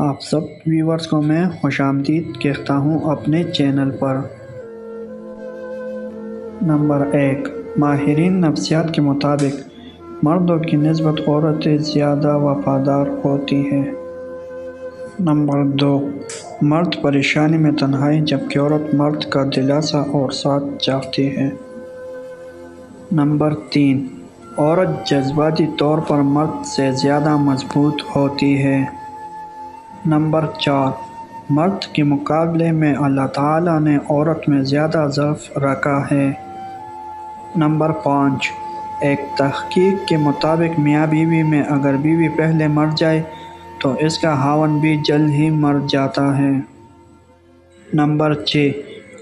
آپ سب ویورز کو میں خوش آمدید کہتا ہوں اپنے چینل پر۔ نمبر 1، ماہرین نفسیات کے مطابق مردوں کی نسبت عورتیں زیادہ وفادار ہوتی ہیں۔ نمبر 2، مرد پریشانی میں تنہائی جبکہ عورت مرد کا دلاسا اور ساتھ چاہتی ہے۔ نمبر 3، عورت جذباتی طور پر مرد سے زیادہ مضبوط ہوتی ہے۔ نمبر 4، مرد کے مقابلے میں اللہ تعالیٰ نے عورت میں زیادہ ضعف رکھا ہے۔ نمبر 5، ایک تحقیق کے مطابق میاں بیوی میں اگر بیوی پہلے مر جائے تو اس کا خاوند بھی جلد ہی مر جاتا ہے۔ نمبر 6،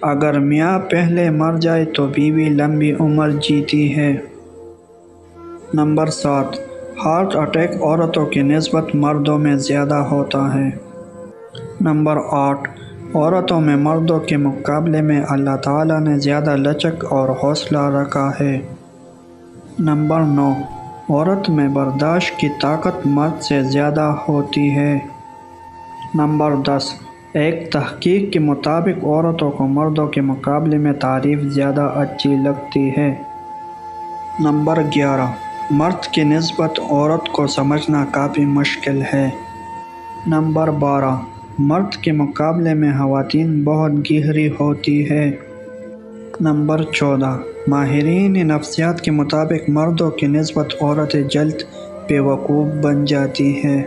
اگر میاں پہلے مر جائے تو بیوی لمبی عمر جیتی ہے۔ نمبر 7، ہارٹ اٹیک عورتوں کی نسبت مردوں میں زیادہ ہوتا ہے۔ نمبر 8، عورتوں میں مردوں کے مقابلے میں اللہ تعالیٰ نے زیادہ لچک اور حوصلہ رکھا ہے۔ نمبر 9، عورت میں برداشت کی طاقت مرد سے زیادہ ہوتی ہے۔ نمبر 10، ایک تحقیق کے مطابق عورتوں کو مردوں کے مقابلے میں تعریف زیادہ اچھی لگتی ہے۔ نمبر 11، مرد کی نسبت عورت کو سمجھنا کافی مشکل ہے۔ نمبر 12، مرد کے مقابلے میں خواتین بہت گہری ہوتی ہے۔ نمبر 14، ماہرین نفسیات کے مطابق مردوں کی نسبت عورتیں جلد بیوقوف بن جاتی ہیں۔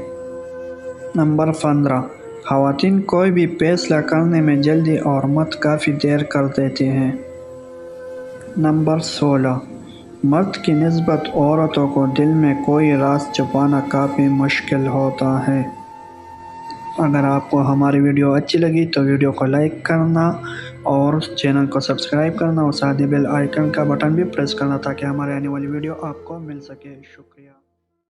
نمبر 15، خواتین کوئی بھی فیصلہ کرنے میں جلدی اور مرد کافی دیر کر دیتے ہیں۔ نمبر 16، مرد کی نسبت عورتوں کو دل میں کوئی راز چھپانا کافی مشکل ہوتا ہے۔ اگر آپ کو ہماری ویڈیو اچھی لگی تو ویڈیو کو لائک کرنا اور چینل کو سبسکرائب کرنا اور ساتھ ہی بیل آئیکن کا بٹن بھی پریس کرنا تاکہ ہمارے آنے والی ویڈیو آپ کو مل سکے۔ شکریہ۔